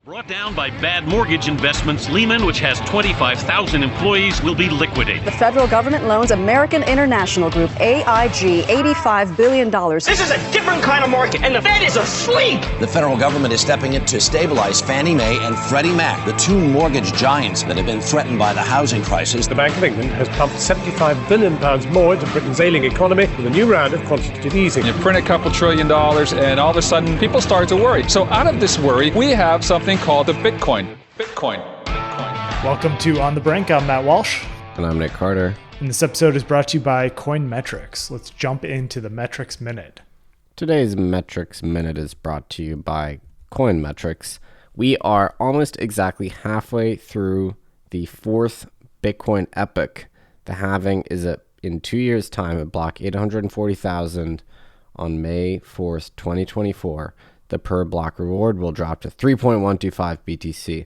Brought down by bad mortgage investments, Lehman, which has 25,000 employees, will be liquidated. The federal government loans American International Group, AIG, $85 billion. This is a different kind of market, and the Fed is asleep. The federal government is stepping in to stabilize Fannie Mae and Freddie Mac, the two mortgage giants that have been threatened by the housing crisis. The Bank of England has pumped £75 billion more into Britain's ailing economy with a new round of quantitative easing. You print a couple $1 trillion, and all of a sudden, people start to worry. So out of this worry, we have something called the Bitcoin. Welcome to On the Brink. I'm Matt Walsh. And I'm Nick Carter. And this episode is brought to you by Coin Metrics. Let's jump into the Metrics Minute. Today's Metrics Minute is brought to you by Coin Metrics. We are almost exactly halfway through the fourth Bitcoin epoch. The halving is in 2 years' time at block 840,000 on May 4th, 2024. The per block reward will drop to 3.125 BTC.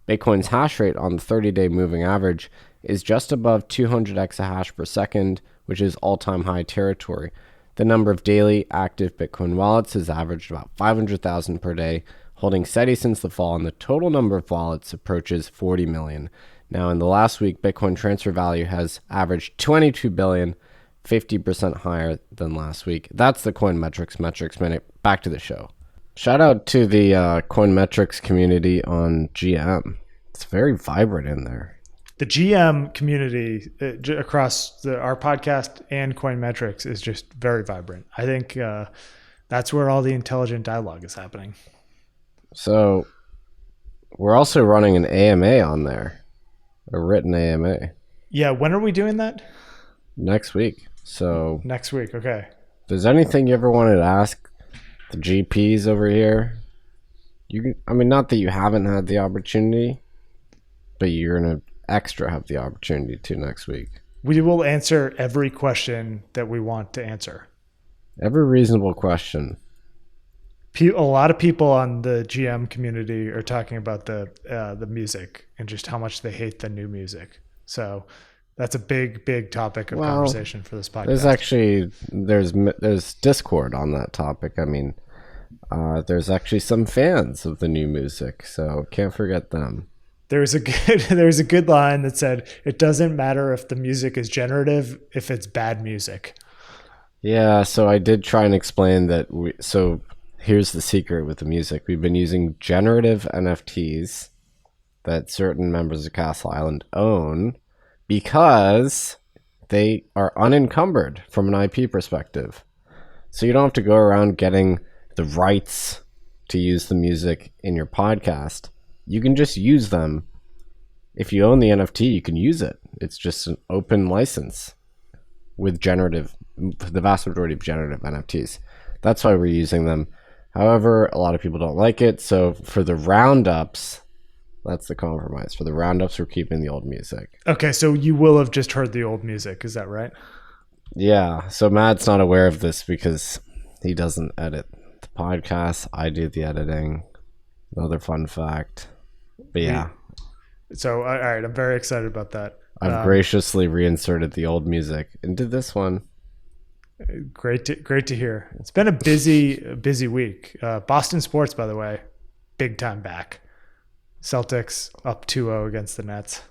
Bitcoin's hash rate on the 30-day moving average is just above 200 exahash per second, which is all-time high territory. The number of daily active Bitcoin wallets has averaged about 500,000 per day, holding steady since the fall, and the total number of wallets approaches 40 million. Now, in the last week, Bitcoin transfer value has averaged 22 billion, 50% higher than last week. That's the Coin Metrics Minute. Back to the show. Shout out to the Coin Metrics community on GM. It's very vibrant in there. The GM community across our podcast and Coin Metrics is just very vibrant. I think that's where all the intelligent dialogue is happening. So we're also running an AMA on there, a written AMA. Yeah, when are we doing that? Next week. So next week, okay. If there's anything you ever wanted to ask the GPs over here, not that you haven't had the opportunity, but you're gonna extra have the opportunity to next week. We will answer every question that we want to answer. Every reasonable question. A lot of people on the GM community are talking about the music and just how much they hate the new music. So that's a big topic of conversation for this podcast. There's Discord on that topic. There's actually some fans of the new music, so can't forget them. There's a good line that said, "It doesn't matter if the music is generative if it's bad music." Yeah, so I did try and explain that. So here's the secret with the music: we've been using generative NFTs that certain members of Castle Island own, because they are unencumbered from an IP perspective. So you don't have to go around getting the rights to use the music in your podcast. You can just use them. If you own the NFT, you can use it. It's just an open license with the vast majority of generative NFTs. That's why we're using them. However, a lot of people don't like it. So for the roundups, that's the compromise. For the roundups, we're keeping the old music. Okay, so you will have just heard the old music. Is that right? Yeah. So Matt's not aware of this because he doesn't edit the podcast. I do the editing. Another fun fact. But yeah. So, all right. I'm very excited about that. I've graciously reinserted the old music into this one. Great to hear. It's been a busy week. Boston sports, by the way, big time back. Celtics up 2-0 against the Nets.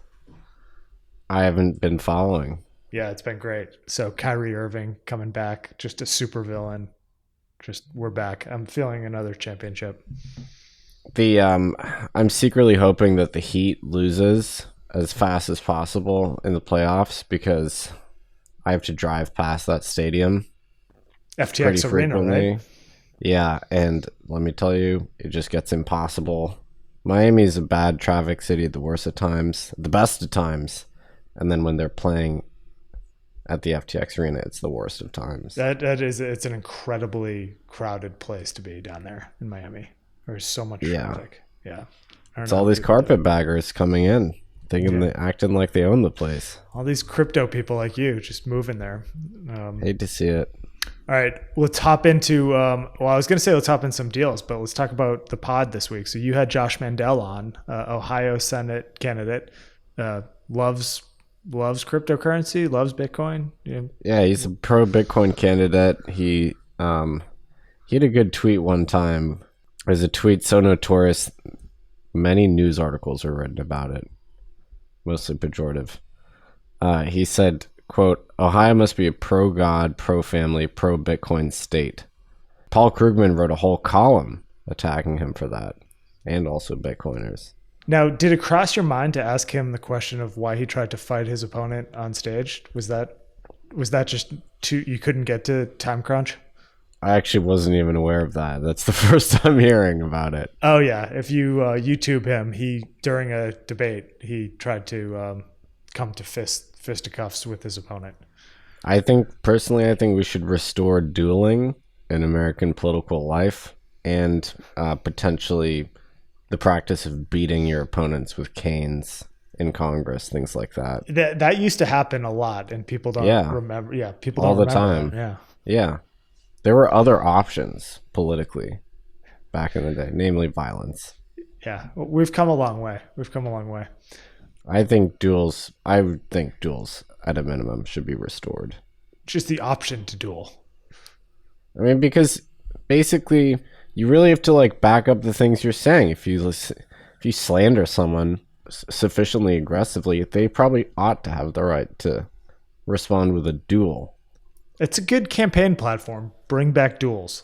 I haven't been following. Yeah, it's been great. So Kyrie Irving coming back, just a super villain. We're back. I'm feeling another championship. I'm secretly hoping that the Heat loses as fast as possible in the playoffs, because I have to drive past that stadium. FTX Arena, right? Yeah, and let me tell you, it just gets impossible. Miami is a bad traffic city at the worst of times, the best of times, and then when they're playing at the FTX Arena, it's the worst of times. It's an incredibly crowded place to be down there in Miami. There's so much traffic. Yeah. It's all these carpetbaggers coming in, acting like they own the place. All these crypto people like you just moving there. Hate to see it. All right, let's hop into, I was going to say let's hop in some deals, but let's talk about the pod this week. So you had Josh Mandel on, Ohio Senate candidate, loves cryptocurrency, loves Bitcoin. Yeah, he's a pro Bitcoin candidate. He had a good tweet one time. There's a tweet so notorious Many news articles are written about it, mostly pejorative. He said, quote, Ohio must be a pro-God, pro-family, pro-Bitcoin state. Paul Krugman wrote a whole column attacking him for that, and also Bitcoiners. Now, did it cross your mind to ask him the question of why he tried to fight his opponent on stage? Was that just you couldn't get to time crunch? I actually wasn't even aware of that. That's the first time hearing about it. Oh yeah, if you YouTube him, during a debate he tried to come to fisticuffs with his opponent. I think we should restore dueling in American political life, and potentially the practice of beating your opponents with canes in Congress, things like that. That used to happen a lot, and people don't remember. Yeah, people all don't the remember time. that. Yeah. There were other options politically back in the day, namely violence. Yeah, we've come a long way. I would think duels at a minimum should be restored. Just the option to duel. I mean, because basically you really have to like back up the things you're saying. If you slander someone sufficiently aggressively, they probably ought to have the right to respond with a duel. It's a good campaign platform. Bring back duels.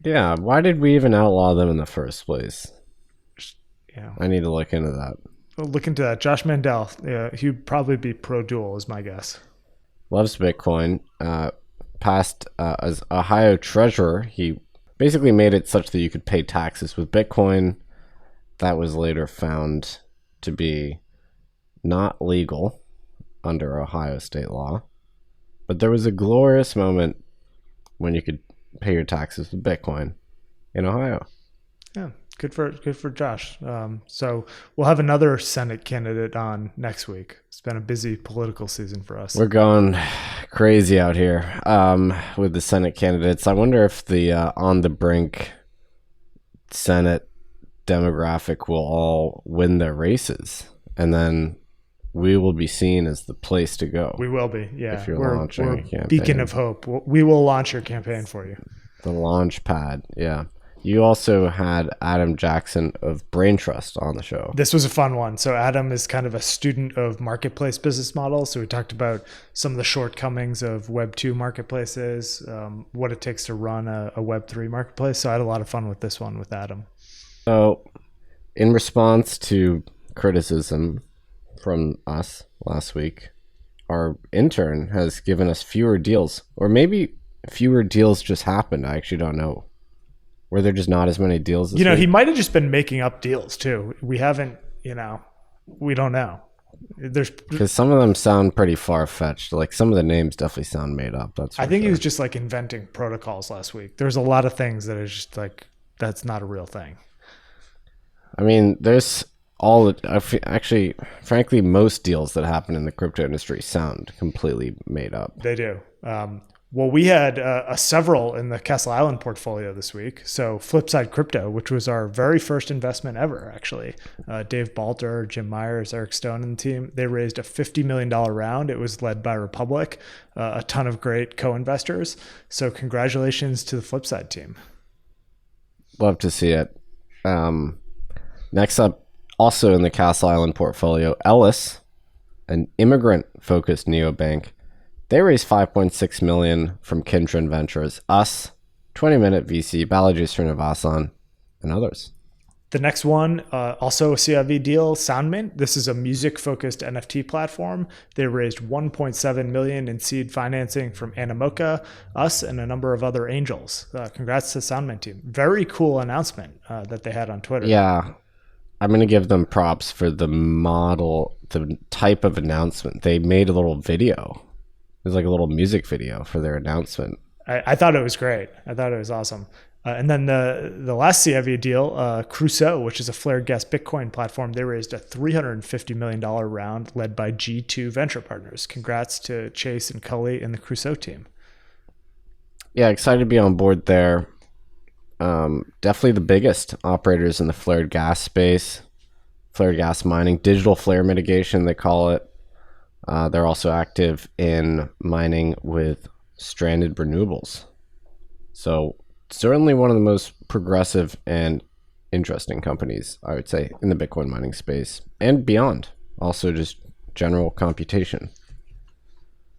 Yeah, why did we even outlaw them in the first place? Yeah, I need to look into that. Look into that. Josh Mandel, he'd probably be pro-duel is my guess. Loves Bitcoin. Passed as Ohio treasurer. He basically made it such that you could pay taxes with Bitcoin. That was later found to be not legal under Ohio state law. But there was a glorious moment when you could pay your taxes with Bitcoin in Ohio. Yeah, good for Josh. So we'll have another Senate candidate on next week. It's been a busy political season for us. We're going crazy out here with the Senate candidates. I wonder if the on the brink Senate demographic will all win their races, and then we will be seen as the place to go. We will be, yeah. If you're launching a campaign. Beacon of hope. We will launch your campaign for you. The launch pad, yeah. You also had Adam Jackson of Brain Trust on the show. This was a fun one. So Adam is kind of a student of marketplace business models. So we talked about some of the shortcomings of Web 2 marketplaces, what it takes to run a Web 3 marketplace. So I had a lot of fun with this one with Adam. So in response to criticism from us last week, our intern has given us fewer deals, or maybe fewer deals just happened. I actually don't know. Were there just not as many deals this week? He might have just been making up deals too. We haven't, we don't know. Because some of them sound pretty far-fetched. Like some of the names definitely sound made up. I think he was just like inventing protocols last week. There's a lot of things that are just like, that's not a real thing. I mean, actually, frankly, most deals that happen in the crypto industry sound completely made up. They do. Well, we had several in the Castle Island portfolio this week. So Flipside Crypto, which was our very first investment ever, actually. Dave Balter, Jim Myers, Eric Stone and the team, they raised a $50 million round. It was led by Republic, a ton of great co-investors. So congratulations to the Flipside team. Love to see it. Next up, also in the Castle Island portfolio, Ellis, an immigrant-focused neobank. They raised $5.6 million from Kindred Ventures, us, 20 Minute VC, Balaji Srinivasan, and others. The next one, also a CIV deal, Soundmint. This is a music-focused NFT platform. They raised $1.7 million in seed financing from Animoca, us, and a number of other angels. Congrats to the Soundmint team. Very cool announcement that they had on Twitter. Yeah. I'm going to give them props for the type of announcement. They made a little video. It was like a little music video for their announcement. I thought it was great. I thought it was awesome. And then the last CIV deal, Crusoe, which is a flared gas Bitcoin platform, they raised a $350 million round led by G2 Venture Partners. Congrats to Chase and Cully and the Crusoe team. Yeah, excited to be on board there. Definitely the biggest operators in the flared gas space, flared gas mining, digital flare mitigation, they call it. They're also active in mining with stranded renewables. So certainly one of the most progressive and interesting companies, I would say, in the Bitcoin mining space and beyond. Also just general computation.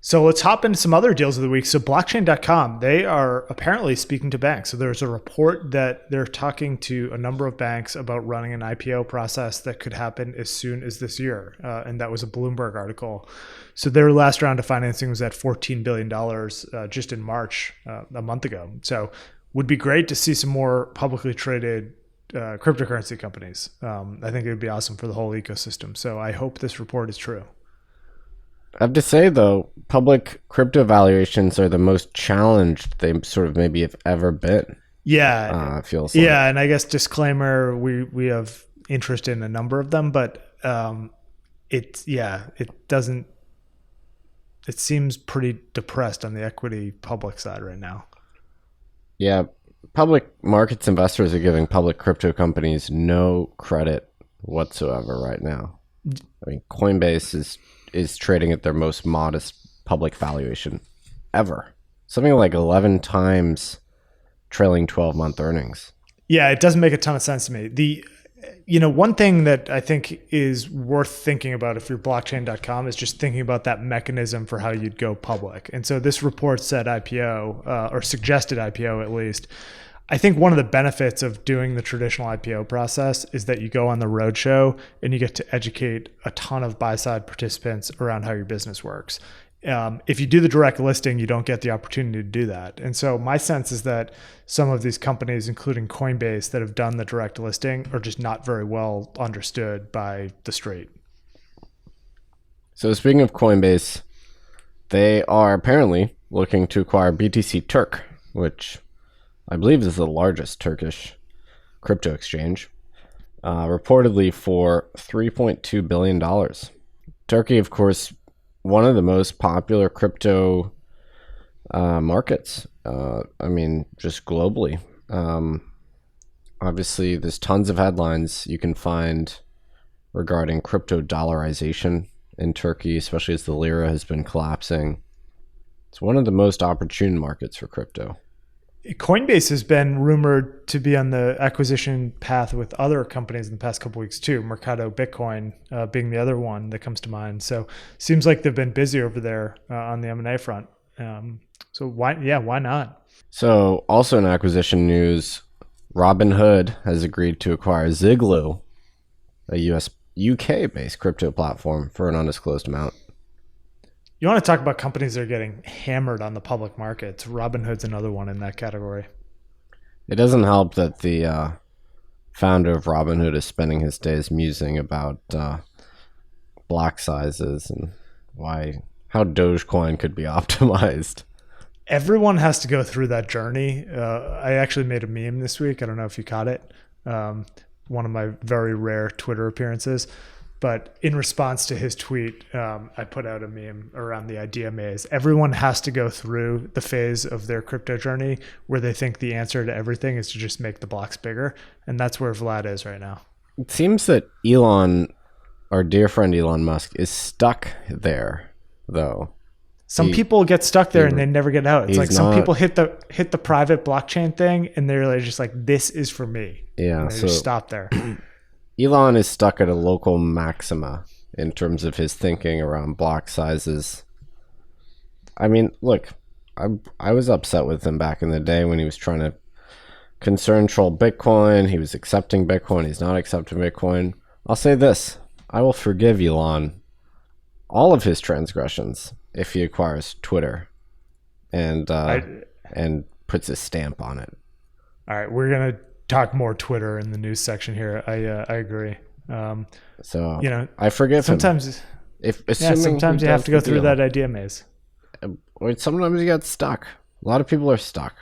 So let's hop into some other deals of the week. So blockchain.com, they are apparently speaking to banks. So there's a report that they're talking to a number of banks about running an IPO process that could happen as soon as this year. And that was a Bloomberg article. So their last round of financing was at $14 billion just in March, a month ago. So would be great to see some more publicly traded cryptocurrency companies. I think it would be awesome for the whole ecosystem. So I hope this report is true. I have to say, though, public crypto valuations are the most challenged they sort of maybe have ever been. Yeah. It feels like. Yeah. And I guess disclaimer, we have interest in a number of them, but it seems pretty depressed on the equity public side right now. Yeah. Public markets investors are giving public crypto companies no credit whatsoever right now. I mean, Coinbase is trading at their most modest public valuation ever. Something like 11 times trailing 12-month earnings. Yeah, it doesn't make a ton of sense to me. One thing that I think is worth thinking about if you're blockchain.com is just thinking about that mechanism for how you'd go public. And so this report said IPO, or suggested IPO at least. I think one of the benefits of doing the traditional IPO process is that you go on the roadshow and you get to educate a ton of buy-side participants around how your business works. If you do the direct listing, you don't get the opportunity to do that. And so my sense is that some of these companies, including Coinbase, that have done the direct listing are just not very well understood by the street. So speaking of Coinbase, they are apparently looking to acquire BTC Turk, which I believe is the largest Turkish crypto exchange, reportedly for $3.2 billion. Turkey, of course, one of the most popular crypto markets. Just globally. Obviously, there's tons of headlines you can find regarding crypto dollarization in Turkey, especially as the lira has been collapsing. It's one of the most opportune markets for crypto. Coinbase has been rumored to be on the acquisition path with other companies in the past couple of weeks too. Mercado Bitcoin being the other one that comes to mind. So seems like they've been busy over there on the M&A front. So why not? So also in acquisition news, Robinhood has agreed to acquire Ziglu, a UK-based crypto platform, for an undisclosed amount. You want to talk about companies that are getting hammered on the public markets. Robinhood's another one in that category. It doesn't help that the founder of Robinhood is spending his days musing about block sizes and how Dogecoin could be optimized. Everyone has to go through that journey. I actually made a meme this week. I don't know if you caught it. One of my very rare Twitter appearances. But in response to his tweet, I put out a meme around the idea maze. Everyone has to go through the phase of their crypto journey where they think the answer to everything is to just make the blocks bigger. And that's where Vlad is right now. It seems that Elon, our dear friend Elon Musk, is stuck there, though. Some people get stuck there and they never get out. It's like some people hit the private blockchain thing and they're just like, this is for me. Yeah. And they just stop there. Elon is stuck at a local maxima in terms of his thinking around block sizes. I mean, look, I was upset with him back in the day when he was trying to concern troll Bitcoin. He was accepting Bitcoin. He's not accepting Bitcoin. I'll say this. I will forgive Elon all of his transgressions if he acquires Twitter and puts his stamp on it. All right, we're going to talk more Twitter in the news section here. I agree. I forgive him. Sometimes you have to go through that idea maze. Sometimes you get stuck. A lot of people are stuck.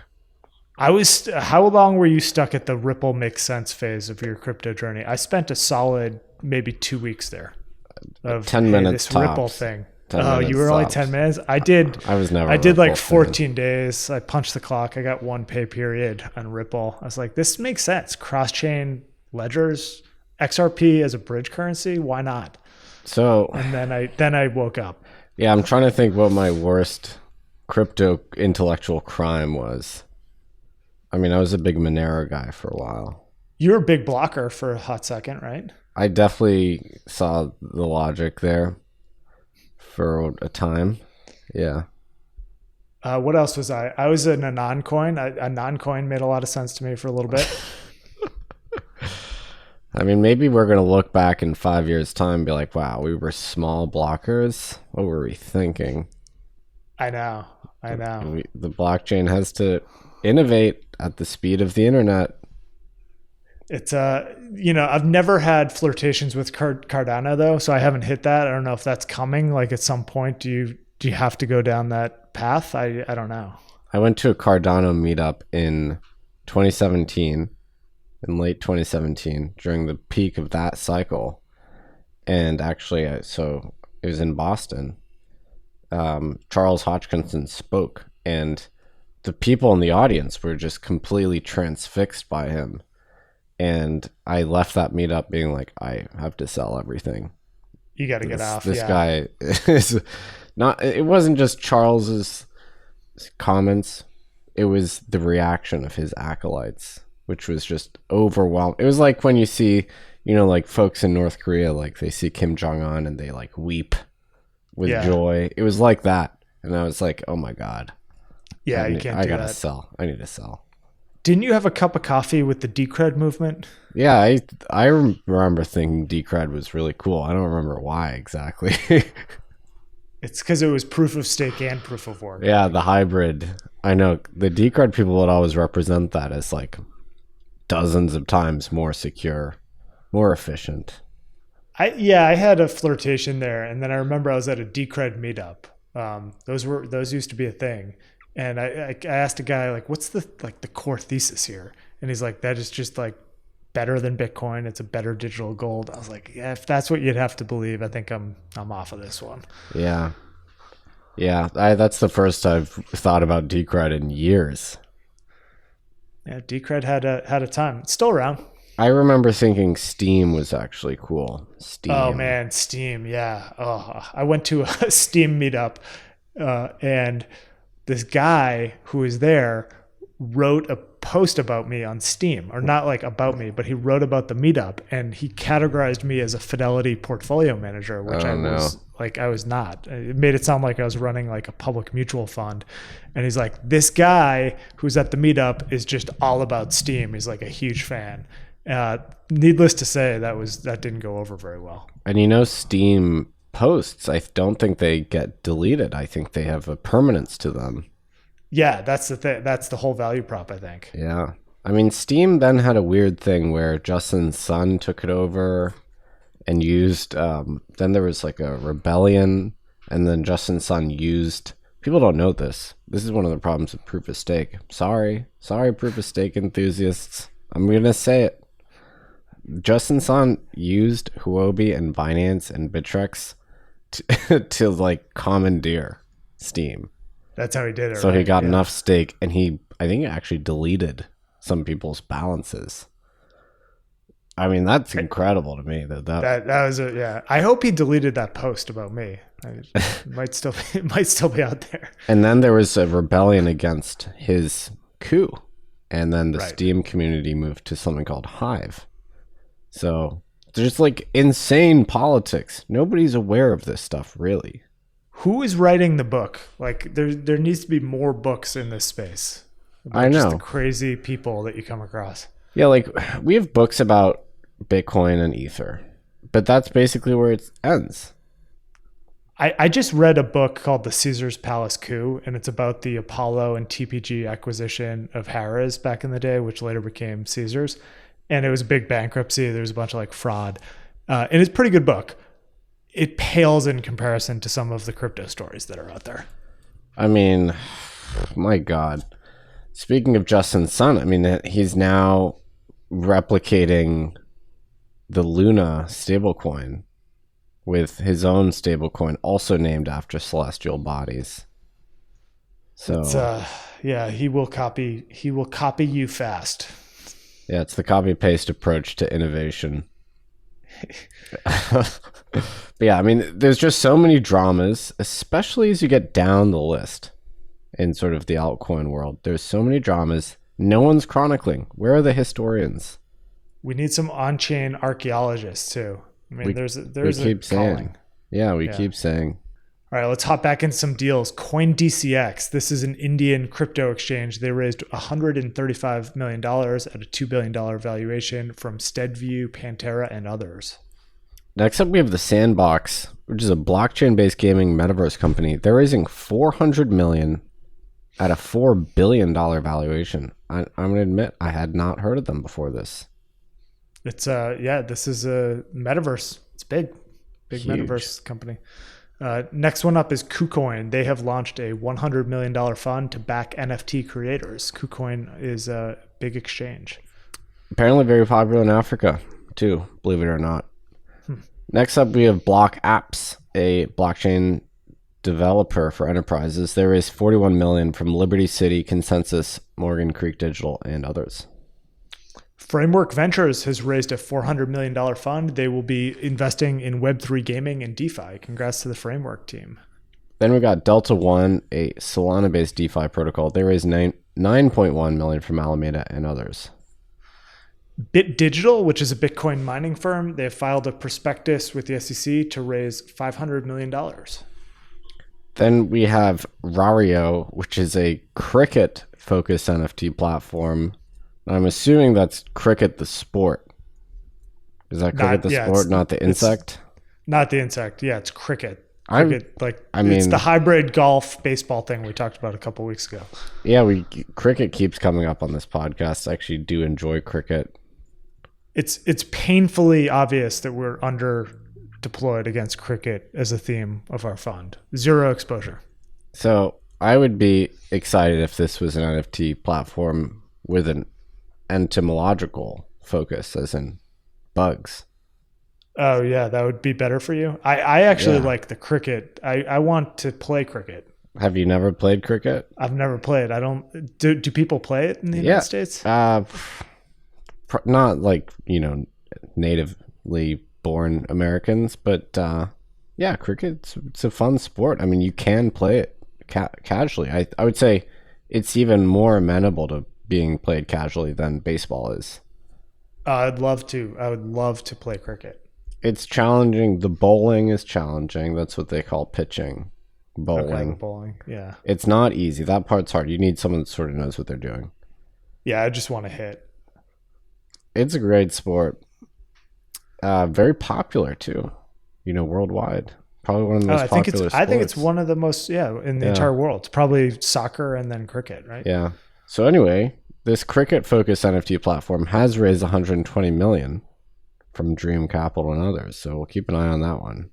How long were you stuck at the Ripple makes sense phase of your crypto journey? I spent a solid maybe 2 weeks there. 10 minutes this tops. Ripple thing. Oh, you were only 10 minutes? I did like 14 days. I punched the clock. I got one pay period on Ripple. I was like, this makes sense. Cross-chain ledgers, XRP as a bridge currency. Why not? So, and then I woke up. Yeah, I'm trying to think what my worst crypto intellectual crime was. I mean, I was a big Monero guy for a while. You're a big blocker for a hot second, right? I definitely saw the logic there for a time. Yeah. What else was I? I was in a non-coin. A non-coin made a lot of sense to me for a little bit. I mean, maybe we're going to look back in 5 years' time and be like, wow, we were small blockers. What were we thinking? I know. The blockchain has to innovate at the speed of the internet. It's I've never had flirtations with Cardano though, so I haven't hit that. I don't know if that's coming. Like at some point, do you have to go down that path? I don't know. I went to a Cardano meetup in 2017, in late 2017, during the peak of that cycle, and actually, so it was in Boston. Charles Hodgkinson spoke, and the people in the audience were just completely transfixed by him. And I left that meetup being like, I have to sell everything. You got to get off. This guy is not, it wasn't just Charles's comments. It was the reaction of his acolytes, which was just overwhelming. It was like when you see, like folks in North Korea, like they see Kim Jong-un and they like weep with joy. It was like that. And I was like, oh my God. Yeah, I gotta sell. I need to sell. Didn't you have a cup of coffee with the Decred movement? Yeah, I remember thinking Decred was really cool. I don't remember why exactly. It's because it was proof of stake and proof of work. Yeah, the hybrid. I know the Decred people would always represent that as like dozens of times more secure, more efficient. I had a flirtation there, and then I remember I was at a Decred meetup. Those used to be a thing. And I asked a guy, like, what's the core thesis here? And he's like, that is just like better than Bitcoin. It's a better digital gold. I was like, yeah, if that's what you'd have to believe, I think I'm off of this one. Yeah. That's the first I've thought about Decred in years. Yeah, Decred had a time. It's still around. I remember thinking Steam was actually cool. Steam. Oh man, Steam. Yeah. Oh, I went to a Steam meetup, and this guy who was there wrote a post about me on Steam, or not like about me, but he wrote about the meetup, and he categorized me as a Fidelity portfolio manager, which I was not. It made it sound like I was running like a public mutual fund. And he's like, this guy who's at the meetup is just all about Steam. He's like a huge fan. Needless to say, that didn't go over very well. And Steam posts, I don't think they get deleted. I think they have a permanence to them. Yeah, that's the thing. That's the whole value prop, I think. Yeah. I mean, Steam then had a weird thing where Justin Sun took it over and used, then there was like a rebellion, and then Justin Sun used, people don't know this. This is one of the problems with proof of stake. Sorry, proof of stake enthusiasts. I'm going to say it. Justin Sun used Huobi and Binance and Bittrex to like commandeer Steam. That's how he did it. So he got enough stake, and I think he actually deleted some people's balances. I mean, that's incredible to me. That was I hope he deleted that post about me. It might still be out there. And then there was a rebellion against his coup, and then the Steam community moved to something called Hive. So there's like insane politics. Nobody's aware of this stuff, really. Who is writing the book? Like there needs to be more books in this space. I know. Just the crazy people that you come across. Yeah, like we have books about Bitcoin and Ether, but that's basically where it ends. I just read a book called The Caesar's Palace Coup, and it's about the Apollo and TPG acquisition of Harrah's back in the day, which later became Caesar's. And it was a big bankruptcy. There was a bunch of like fraud. And it's a pretty good book. It pales in comparison to some of the crypto stories that are out there. I mean, my God. Speaking of Justin Sun, I mean, he's now replicating the Luna stablecoin with his own stablecoin, also named after celestial bodies. So he will copy you fast. Yeah, it's the copy paste approach to innovation. But yeah, I mean, there's just so many dramas, especially as you get down the list in sort of the altcoin world. There's so many dramas. No one's chronicling. Where are the historians? We need some on-chain archaeologists too. I mean, there's we keep a saying. calling. Yeah, we keep saying. All right, let's hop back into some deals. CoinDCX. This is an Indian crypto exchange. They raised $135 million at a $2 billion valuation from SteadView, Pantera, and others. Next up, we have the Sandbox, which is a blockchain-based gaming metaverse company. They're raising $400 million at a $4 billion valuation. I'm going to admit, I had not heard of them before this. It's this is a metaverse. It's big Huge. metaverse company. Next one up is KuCoin. They have launched a $100 million fund to back NFT creators. KuCoin is a big exchange. Apparently very popular in Africa, too, believe it or not. Next up, we have Block Apps, a blockchain developer for enterprises. They raised $41 million from Liberty City, Consensus, Morgan Creek Digital, and others. Framework Ventures has raised a $400 million fund. They will be investing in Web3 gaming and DeFi. Congrats to the Framework team. Then we got Delta One, a Solana-based DeFi protocol. They raised $9.1 million from Alameda and others. Bit Digital, which is a Bitcoin mining firm, they have filed a prospectus with the SEC to raise $500 million. Then we have Rario, which is a cricket-focused NFT platform. I'm assuming that's cricket the sport. Is that cricket the sport, not the insect? Not the insect. Yeah, it's cricket. It's the hybrid golf baseball thing we talked about a couple weeks ago. Yeah, cricket keeps coming up on this podcast. I actually do enjoy cricket. It's painfully obvious that we're under deployed against cricket as a theme of our fund. Zero exposure. So I would be excited if this was an NFT platform with an entomological focus, as in bugs. Oh yeah, that would be better for you. I actually like the cricket. I want to play cricket. Have you never played cricket? I've never played. I don't. Do people play it in the United States? Not like, natively born Americans, but cricket, it's a fun sport. I mean, you can play it casually. I would say it's even more amenable to being played casually than baseball is. I'd love to. I would love to play cricket. It's challenging. The bowling is challenging. That's what they call pitching. Bowling. Okay, bowling. Yeah. It's not easy. That part's hard. You need someone that sort of knows what they're doing. Yeah, I just want to hit. It's a great sport. Very popular too. Worldwide. Probably one of the most popular sports. I think it's one of the most, in the entire world. It's probably soccer and then cricket, right? Yeah. So anyway, this cricket-focused NFT platform has raised $120 million from Dream Capital and others. So we'll keep an eye on that one.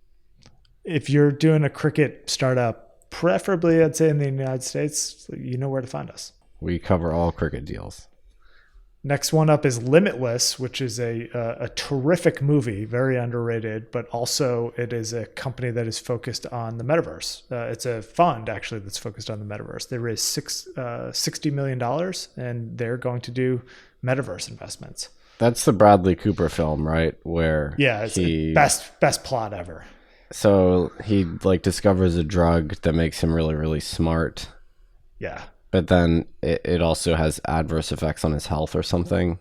If you're doing a cricket startup, preferably I'd say in the United States, you know where to find us. We cover all cricket deals. Next one up is Limitless, which is a terrific movie, very underrated, but also it is a company that is focused on the metaverse. It's a fund, actually, that's focused on the metaverse. They raised $60 million, and they're going to do metaverse investments. That's the Bradley Cooper film, right? Where it's the best plot ever. So he discovers a drug that makes him really, really smart. Yeah. But then it also has adverse effects on his health or something.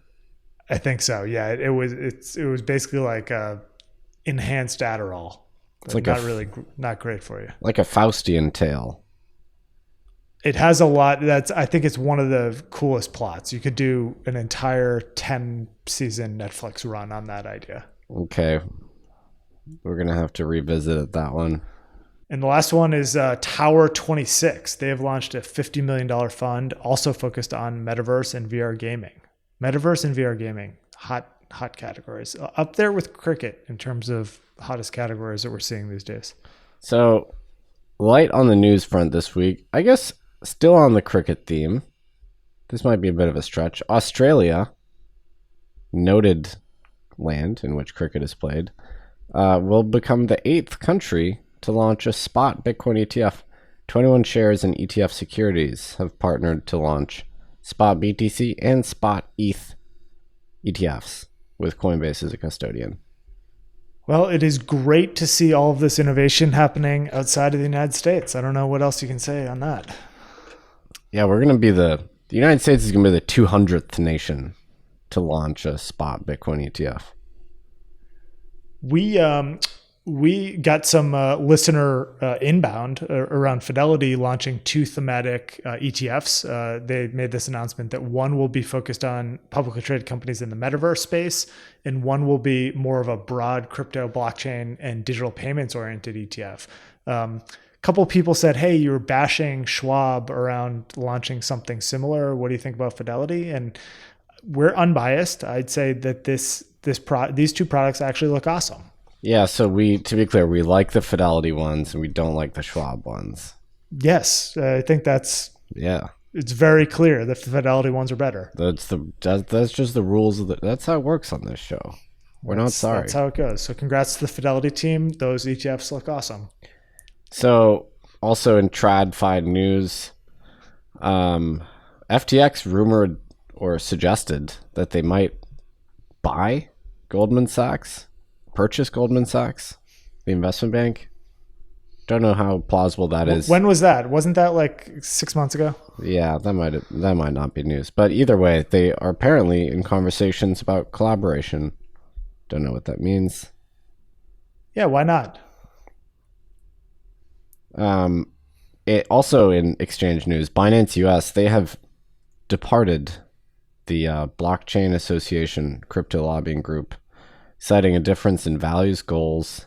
I think so. Yeah, it was basically like enhanced Adderall. It's like not great for you. Like a Faustian tale. It has a lot. I think it's one of the coolest plots. You could do an entire 10-season Netflix run on that idea. Okay, we're gonna have to revisit that one. And the last one is Tower 26. They have launched a $50 million fund, also focused on metaverse and VR gaming. Metaverse and VR gaming, hot categories. Up there with cricket in terms of hottest categories that we're seeing these days. So, light on the news front this week. I guess still on the cricket theme. This might be a bit of a stretch. Australia, noted land in which cricket is played, will become the 8th country to launch a spot Bitcoin ETF. 21 shares in ETF securities have partnered to launch spot BTC and spot ETH ETFs with Coinbase as a custodian. Well, it is great to see all of this innovation happening outside of the United States. I don't know what else you can say on that. Yeah, we're going to be the United States is going to be the 200th nation to launch a spot Bitcoin ETF? We got some listener inbound around Fidelity launching 2 thematic ETFs. They made this announcement that one will be focused on publicly traded companies in the metaverse space, and one will be more of a broad crypto, blockchain, and digital payments oriented ETF. A couple of people said, hey, you were bashing Schwab around launching something similar. What do you think about Fidelity? And we're unbiased. I'd say that these 2 products actually look awesome. Yeah, so to be clear, we like the Fidelity ones and we don't like the Schwab ones. Yes, I think it's very clear that the Fidelity ones are better. That's just the rules that's how it works on this show. We're not sorry. That's how it goes. So congrats to the Fidelity team. Those ETFs look awesome. So also in TradFi news, FTX rumored or suggested that they might buy Goldman Sachs. Purchase Goldman Sachs, the investment bank. Don't know how plausible that is. When was that? Wasn't that like 6 months ago? Yeah, that might not be news. But either way, they are apparently in conversations about collaboration. Don't know what that means. Yeah, why not? It also in exchange news, Binance US, they have departed the Blockchain Association crypto lobbying group, citing a difference in values, goals,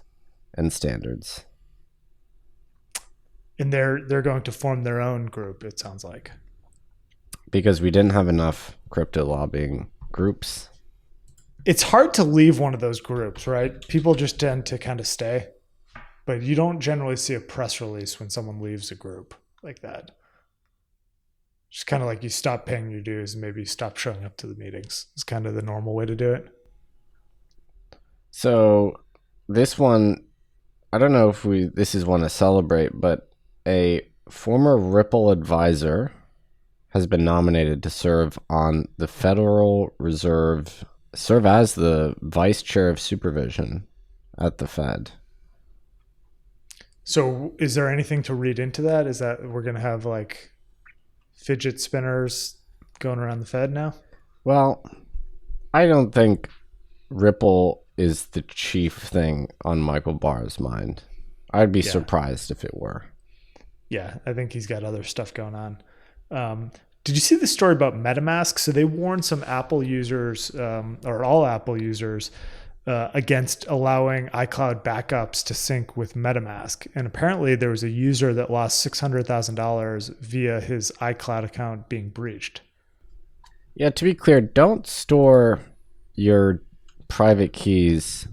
and standards. And they're going to form their own group, it sounds like. Because we didn't have enough crypto lobbying groups. It's hard to leave one of those groups, right? People just tend to kind of stay. But you don't generally see a press release when someone leaves a group like that. Just kind of like you stop paying your dues and maybe you stop showing up to the meetings. It's kind of the normal way to do it. So this one, I don't know if this is one to celebrate, but a former Ripple advisor has been nominated to serve on the Federal Reserve, serve as the vice chair of supervision at the Fed. So is there anything to read into that? Is that we're going to have like fidget spinners going around the Fed now? Well, I don't think Ripple is the chief thing on Michael Barr's mind. I'd be surprised if it were. Yeah, I think he's got other stuff going on. Did you see the story about MetaMask? So they warned some Apple users, or all Apple users, against allowing iCloud backups to sync with MetaMask. And apparently there was a user that lost $600,000 via his iCloud account being breached. Yeah, to be clear, don't store your private keys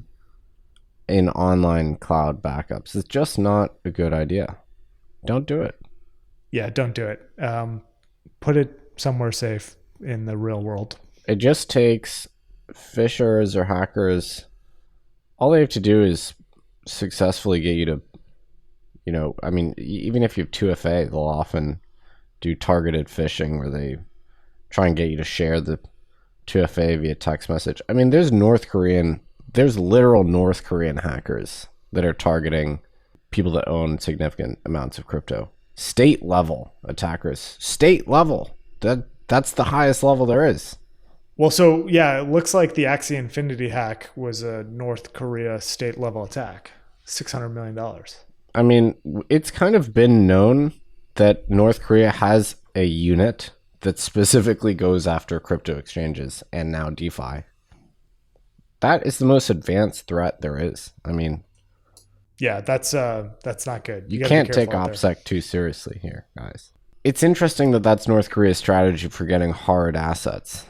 in online cloud backups. It's just not a good idea. Don't do it. Yeah, don't do it. Put it somewhere safe in the real world. It just takes phishers or hackers. All they have to do is successfully get you to, even if you have 2FA, they'll often do targeted phishing where they try and get you to share the 2FA via text message. I mean, there's literal North Korean hackers that are targeting people that own significant amounts of crypto. State level attackers. State level. That's the highest level there is. Well, so yeah, it looks like the Axie Infinity hack was a North Korea state level attack. $600 million. I mean, it's kind of been known that North Korea has a unit that specifically goes after crypto exchanges and now DeFi. That is the most advanced threat there is. I mean, yeah, that's not good. You can't take OPSEC too seriously here, guys. It's interesting that that's North Korea's strategy for getting hard assets.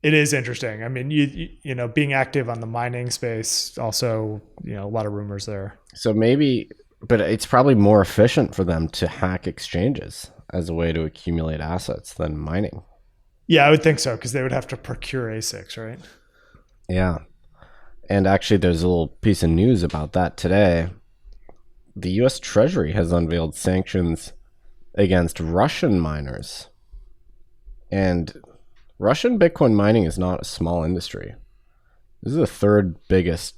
It is interesting. I mean, you know, being active on the mining space, also, a lot of rumors there. So maybe, but it's probably more efficient for them to hack exchanges as a way to accumulate assets than mining. Yeah, I would think so, because they would have to procure ASICs, right? Yeah. And actually, there's a little piece of news about that today. The U.S. Treasury has unveiled sanctions against Russian miners. And Russian Bitcoin mining is not a small industry. This is the third biggest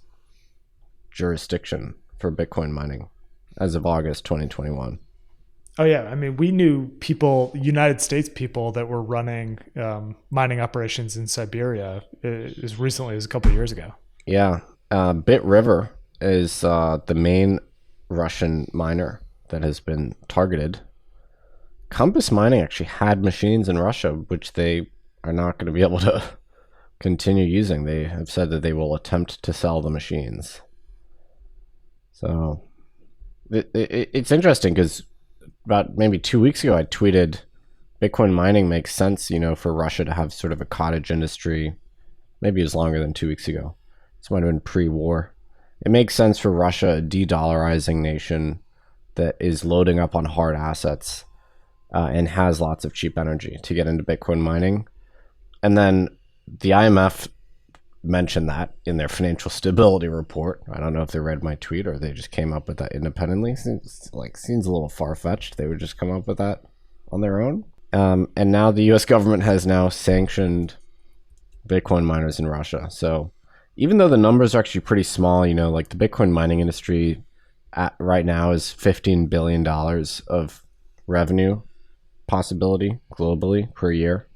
jurisdiction for Bitcoin mining as of August 2021. Oh yeah, I mean, we knew people, United States people, that were running mining operations in Siberia as recently as a couple of years ago. Yeah, BitRiver is the main Russian miner that has been targeted. Compass Mining actually had machines in Russia, which they are not going to be able to continue using. They have said that they will attempt to sell the machines. So it's interesting because about maybe 2 weeks ago, I tweeted Bitcoin mining makes sense, for Russia to have sort of a cottage industry. Maybe it was longer than 2 weeks ago. This might have been pre-war. It makes sense for Russia, a de-dollarizing nation that is loading up on hard assets and has lots of cheap energy, to get into Bitcoin mining. And then the IMF mentioned that in their financial stability report. I don't know if they read my tweet or they just came up with that independently. Seems a little far-fetched. They would just come up with that on their own. And now the US government has now sanctioned Bitcoin miners in Russia. So even though the numbers are actually pretty small, like the Bitcoin mining industry right now is $15 billion of revenue possibility globally per year.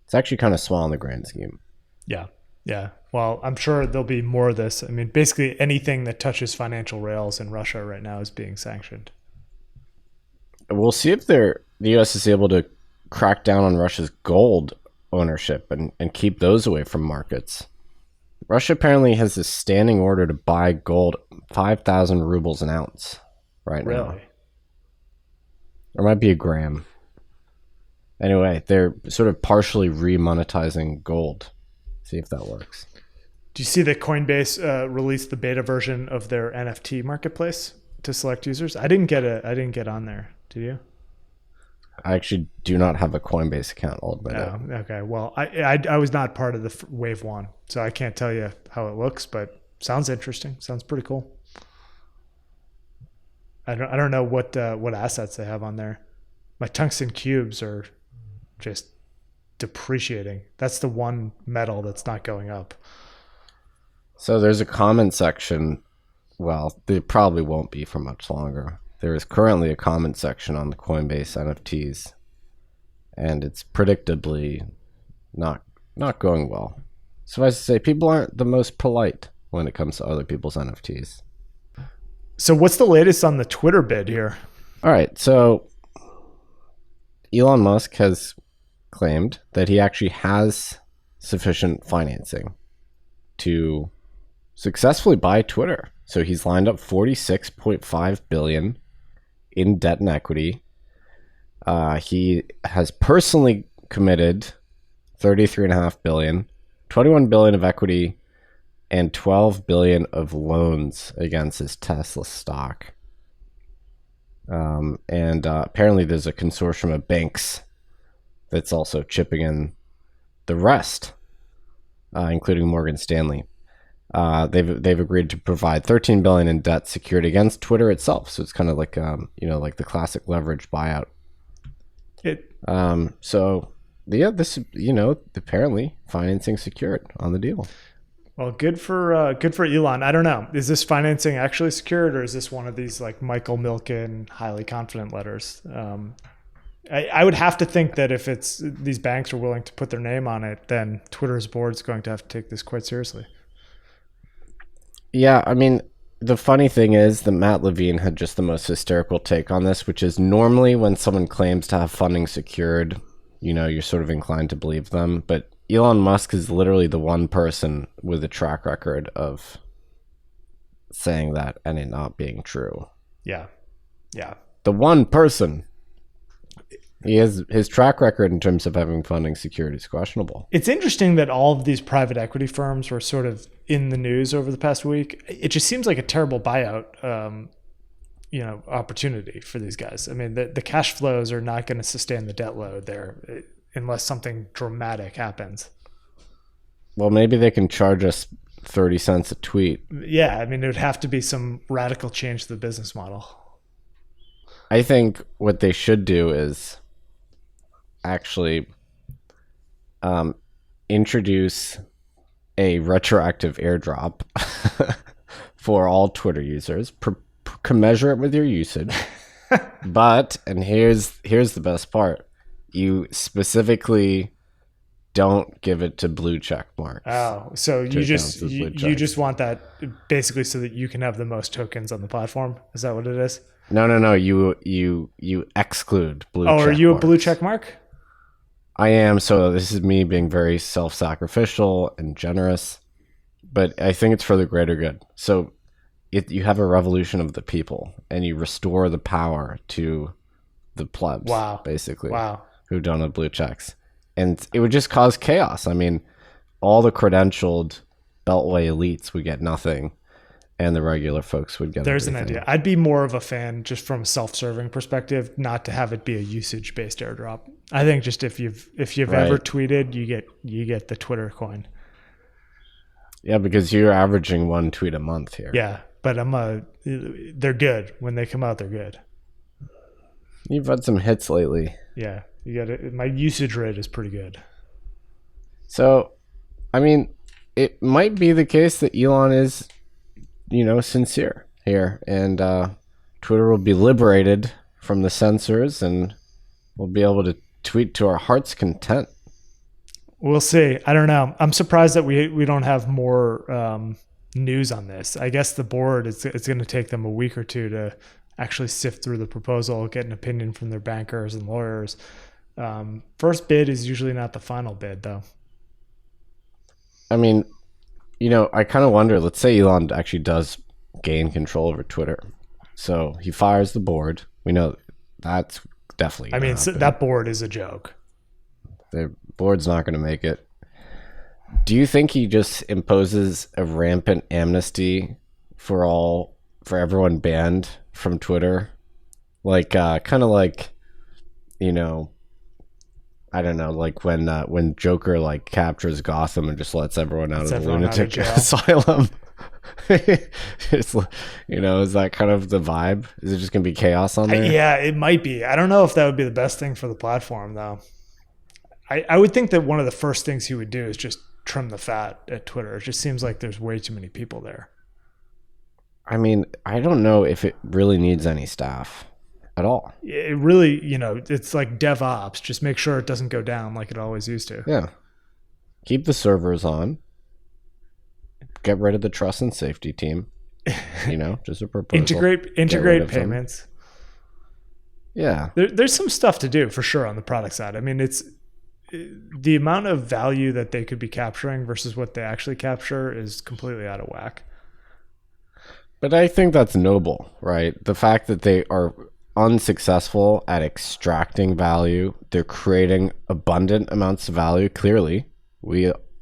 It's actually kind of small in the grand scheme. Yeah. Well, I'm sure there'll be more of this. I mean, basically anything that touches financial rails in Russia right now is being sanctioned. We'll see if the U.S. is able to crack down on Russia's gold ownership and keep those away from markets. Russia apparently has this standing order to buy gold 5,000 rubles an ounce right now. Really? Or might be a gram. Anyway, they're sort of partially remonetizing gold. See if that works. Do you see that Coinbase released the beta version of their NFT marketplace to select users? I didn't get on there. Did you? I actually do not have a Coinbase account. I'll admit it. Okay. Well, I was not part of the wave one, so I can't tell you how it looks, but sounds interesting. Sounds pretty cool. I don't know what assets they have on there. My tungsten cubes are just depreciating. That's the one metal that's not going up. So there's a comment section. Well, there probably won't be for much longer. There is currently a comment section on the Coinbase NFTs, and it's predictably not going well. Suffice to say, people aren't the most polite when it comes to other people's NFTs. So what's the latest on the Twitter bid here? All right, so Elon Musk has claimed that he actually has sufficient financing to successfully buy Twitter. So he's lined up $46.5 billion in debt and equity. He has personally committed $33.5 billion, $21 billion of equity, and $12 billion of loans against his Tesla stock. And apparently there's a consortium of banks that's also chipping in the rest, including Morgan Stanley. They've agreed to provide $13 billion in debt secured against Twitter itself. So it's kind of like like the classic leverage buyout. This apparently financing secured on the deal. Well, good for Elon. I don't know. Is this financing actually secured, or is this one of these like Michael Milken highly confident letters? I would have to think that if these banks are willing to put their name on it, then Twitter's board is going to have to take this quite seriously. Yeah, I mean, the funny thing is that Matt Levine had just the most hysterical take on this, which is normally when someone claims to have funding secured, you're sort of inclined to believe them. But Elon Musk is literally the one person with a track record of saying that and it not being true. Yeah. The one person. His track record in terms of having funding secured is questionable. It's interesting that all of these private equity firms were sort of in the news over the past week. It just seems like a terrible buyout, opportunity for these guys. I mean, the cash flows are not going to sustain the debt load there unless something dramatic happens. Well, maybe they can charge us 30 cents a tweet. Yeah, I mean, it would have to be some radical change to the business model. I think what they should do is actually introduce a retroactive airdrop for all Twitter users, commensurate with your usage, But, and here's the best part. You specifically don't give it to blue check marks. Oh, so you just want that basically so that you can have the most tokens on the platform. Is that what it is? No. You exclude blue check marks. Oh, are you a blue check mark? I am. So this is me being very self-sacrificial and generous, but I think it's for the greater good. So you have a revolution of the people, and you restore the power to the plebs. Wow. Basically. Wow. Who don't have blue checks. And it would just cause chaos. I mean, all the credentialed Beltway elites would get nothing, and the regular folks would get There's everything. an idea. I'd be more of a fan, just from a self-serving perspective, not to have it be a usage-based airdrop. I think just if you've ever tweeted, you get the Twitter coin. Yeah, because you're averaging 1 tweet a month here. Yeah, but they're good. When they come out, they're good. You've had some hits lately. Yeah, you got it. My usage rate is pretty good. So, I mean, it might be the case that Elon is, sincere here, and Twitter will be liberated from the censors, and we'll be able to tweet to our heart's content. We'll see. I don't know. I'm surprised that we don't have more news on this. I guess the board, it's going to take them a week or two to actually sift through the proposal, get an opinion from their bankers and lawyers. First bid is usually not the final bid, though. I mean, I kind of wonder, let's say Elon actually does gain control over Twitter. So he fires the board. We know that's definitely going to happen. That board is a joke. The board's not going to make it. Do you think he just imposes a rampant amnesty for everyone banned from Twitter? Like, kind of like, I don't know, like when Joker captures Gotham and just lets everyone out of the lunatic asylum. It's, is that kind of the vibe? Is it just going to be chaos on there? Yeah, it might be. I don't know if that would be the best thing for the platform, though. I would think that one of the first things he would do is just trim the fat at Twitter. It just seems like there's way too many people there. I mean, I don't know if it really needs any staff at all. It really, it's like DevOps. Just make sure it doesn't go down like it always used to. Yeah. Keep the servers on. Get rid of the trust and safety team. Just a proposal. Integrate payments. Yeah. There's some stuff to do for sure on the product side. I mean, it's the amount of value that they could be capturing versus what they actually capture is completely out of whack. But I think that's noble, right? The fact that they are unsuccessful at extracting value, they're creating abundant amounts of value. Clearly,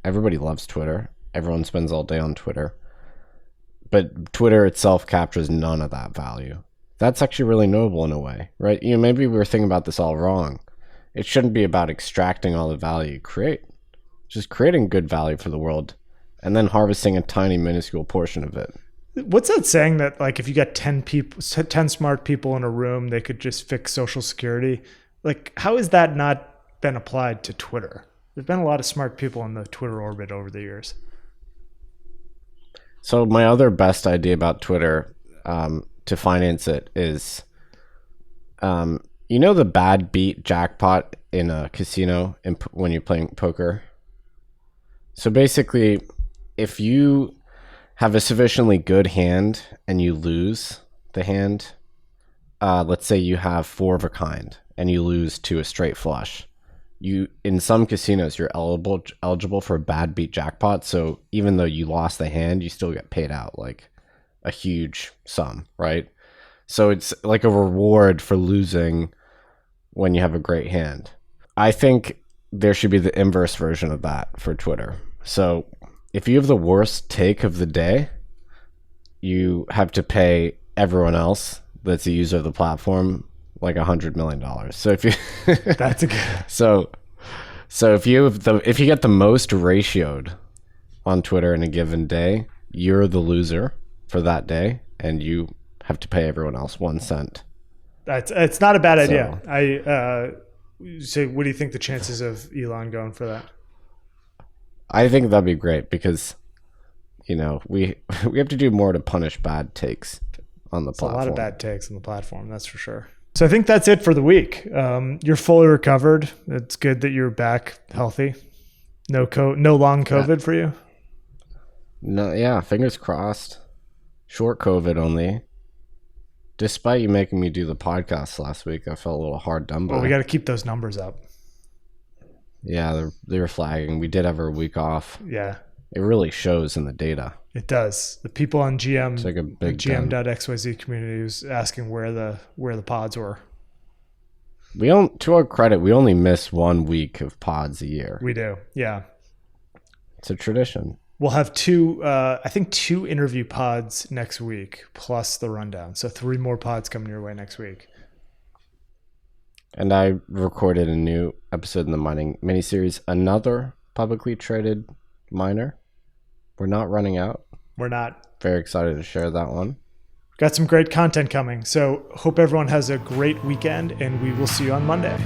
everybody loves Twitter. Everyone spends all day on Twitter. But Twitter itself captures none of that value. That's actually really noble in a way, right? Maybe we were thinking about this all wrong. It shouldn't be about extracting all the value you create. Just creating good value for the world and then harvesting a tiny, minuscule portion of it. What's that saying that if you got 10 smart people in a room, they could just fix Social Security? How has that not been applied to Twitter? There's been a lot of smart people in the Twitter orbit over the years. So my other best idea about Twitter to finance it is, the bad beat jackpot in a casino when you're playing poker? So basically, if you have a sufficiently good hand and you lose the hand, let's say you have 4 of a kind and you lose to a straight flush. In some casinos, you're eligible for a bad beat jackpot. So even though you lost the hand, you still get paid out a huge sum, right? So it's like a reward for losing when you have a great hand. I think there should be the inverse version of that for Twitter. So if you have the worst take of the day, you have to pay everyone else that's a user of the platform $100 million. So if you that's a good. So if you get the most ratioed on Twitter in a given day, you're the loser for that day, and you have to pay everyone else 1 cent. It's not a bad idea. So what do you think the chances of Elon going for that? I think that'd be great because, we have to do more to punish bad takes on the platform. A lot of bad takes on the platform, that's for sure. So I think that's it for the week. You're fully recovered. It's good that you're back healthy. No long COVID for you? No, yeah, fingers crossed. Short COVID only. Despite you making me do the podcast last week, I felt a little hard done by. Well, we got to keep those numbers up. Yeah, they were flagging. We did have a week off. Yeah. It really shows in the data. It does. The people on GM, it's like a big GM.xyz community was asking where the pods were. To our credit, we only miss 1 week of pods a year. We do. Yeah. It's a tradition. We'll have two interview pods next week, plus the rundown. So 3 more pods coming your way next week. And I recorded a new episode in the mining miniseries, another publicly traded miner. We're not running out. We're not. Very excited to share that one. Got some great content coming. So hope everyone has a great weekend, and we will see you on Monday.